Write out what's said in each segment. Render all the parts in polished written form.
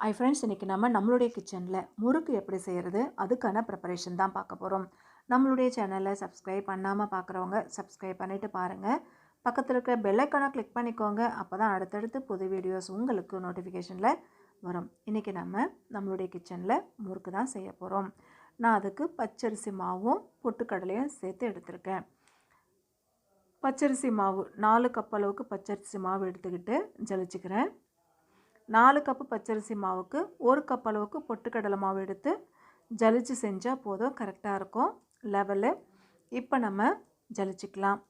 Hi friends, இன்றைக்கி நம்மளுடைய கிச்சனில் முறுக்கு எப்படி செய்கிறது அதுக்கான ப்ரிப்பரேஷன் தான் பார்க்க போகிறோம். நம்மளுடைய சேனலை சப்ஸ்கிரைப் பண்ணாமல் பார்க்குறவங்க சப்ஸ்கிரைப் பண்ணிவிட்டு பாருங்கள். பக்கத்தில் இருக்கிற பெல் ஐக்கானை கிளிக் பண்ணிக்கோங்க. அப்போ தான் அடுத்தடுத்து புது வீடியோஸ் உங்களுக்கு நோட்டிஃபிகேஷனில் வரும். இன்றைக்கி நம்மளுடைய கிச்சனில் முறுக்கு தான் செய்ய போகிறோம். நான் அதுக்கு பச்சரிசி மாவும் பொட்டுக்கடலையும் சேர்த்து எடுத்திருக்கேன். பச்சரிசி மாவு 4 கப் அளவுக்கு பச்சரிசி மாவு எடுத்துக்கிட்டு ஜலிச்சுக்கிறேன். 4 கப்பு பச்சரிசி மாவுக்கு 1 கப் அளவுக்கு பொட்டுக்கடலை மாவு எடுத்து ஜலிச்சு செஞ்சால் போதும், கரெக்டாக இருக்கும் லெவலு. இப்போ நம்ம ஜலிச்சுக்கலாம்.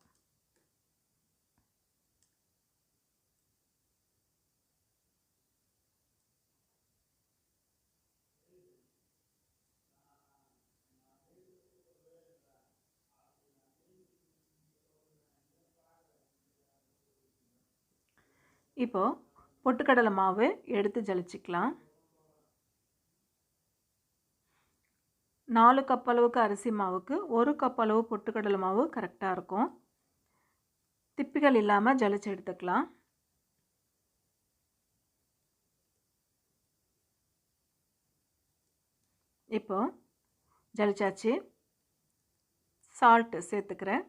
இப்போது பொட்டுக்கடலை மாவு எடுத்து ஜலிச்சிக்கலாம். 4 கப் அளவுக்கு அரிசி மாவுக்கு 1 கப் அளவு பொட்டுக்கடலை மாவு கரெக்டாக இருக்கும். திப்பிகள் இல்லாமல் ஜலிச்சு எடுத்துக்கலாம். இப்போது ஜலிச்சாச்சு. சால்ட்டு சேர்த்துக்கிறேன்.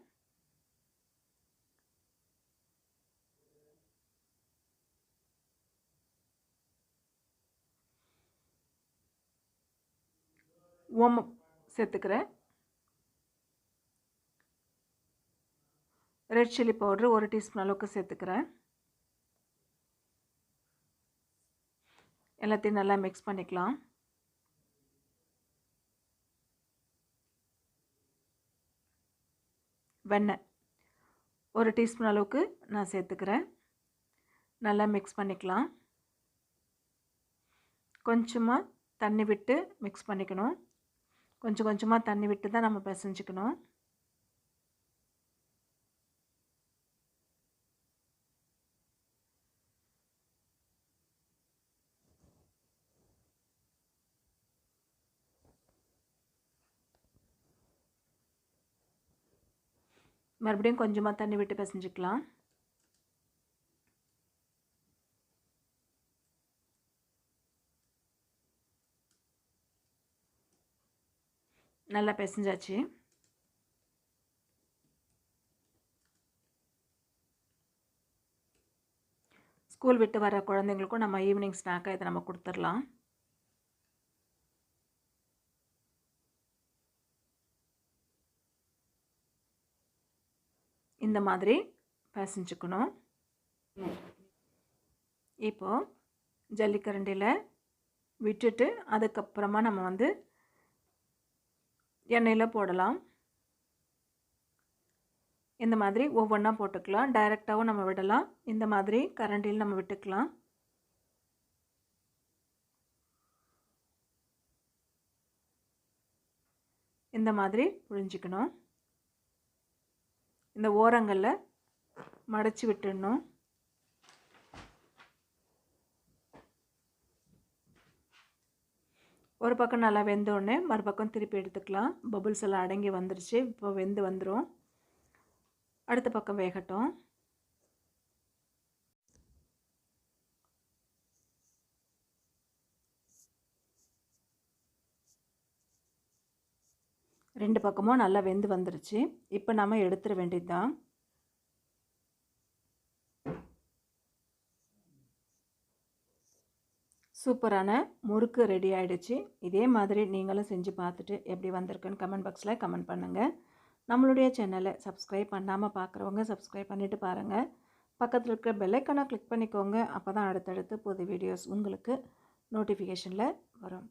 ஓமம் சேர்த்துக்கிறேன். ரெட் சில்லி பவுட்ரு 1 டீஸ்பூன் அளவுக்கு சேர்த்துக்கிறேன். எல்லாத்தையும் நல்லா மிக்ஸ் பண்ணிக்கலாம். வெண்ணெய் 1 டீஸ்பூன் அளவுக்கு நான் சேர்த்துக்கிறேன். நல்லா மிக்ஸ் பண்ணிக்கலாம். கொஞ்சமாக தண்ணி விட்டு மிக்ஸ் பண்ணிக்கணும். கொஞ்சம் கொஞ்சமாக தண்ணி விட்டு தான் நம்ம பிசைஞ்சிக்கணும். மறுபடியும் கொஞ்சமாக தண்ணி விட்டு பிசைஞ்சிக்கலாம். நல்லா பிசைஞ்சாச்சு. ஸ்கூல் விட்டு வர குழந்தைங்களுக்கும் நம்ம ஈவினிங் ஸ்நாக்காக இதை நம்ம கொடுத்துடலாம். இந்த மாதிரி பிசைஞ்சுக்கணும். இப்போது ஜல்லிக்கரண்டியில் விட்டுட்டு அதுக்கப்புறமா நம்ம எண்ணெயில் போடலாம். இந்த மாதிரி ஒவ்வொன்றா போட்டுக்கலாம். டைரெக்டாகவும் நம்ம விடலாம். இந்த மாதிரி கரண்டியில் நம்ம விட்டுக்கலாம். இந்த மாதிரி புழிஞ்சிக்கணும். இந்த ஓரங்களில் மடித்து விட்டுடணும். ஒரு பக்கம் நல்லா வெந்தோடனே மறுபக்கம் திருப்பி எடுத்துக்கலாம். பபுள்ஸ் எல்லாம் அடங்கி வந்துருச்சு. இப்போ வெந்து வந்துடும். அடுத்த பக்கம் வேகட்டும். ரெண்டு பக்கமும் நல்லா வெந்து வந்துருச்சு. இப்போ நம்ம எடுத்துட வேண்டியது தான். சூப்பரான முறுக்கு ரெடி ஆகிடுச்சு. இதே மாதிரி நீங்களும் செஞ்சு பார்த்துட்டு எப்படி வந்திருக்குன்னு கமெண்ட் பாக்ஸில் கமெண்ட் பண்ணுங்கள். நம்மளுடைய சேனலை சப்ஸ்கிரைப் பண்ணாமல் பார்க்குறவங்க சப்ஸ்கிரைப் பண்ணிவிட்டு பாருங்கள். பக்கத்தில் இருக்கிற பெல் ஐக்கானை கிளிக் பண்ணிக்கோங்க. அப்போ தான் அடுத்தடுத்து புது வீடியோஸ் உங்களுக்கு நோட்டிஃபிகேஷனில் வரும்.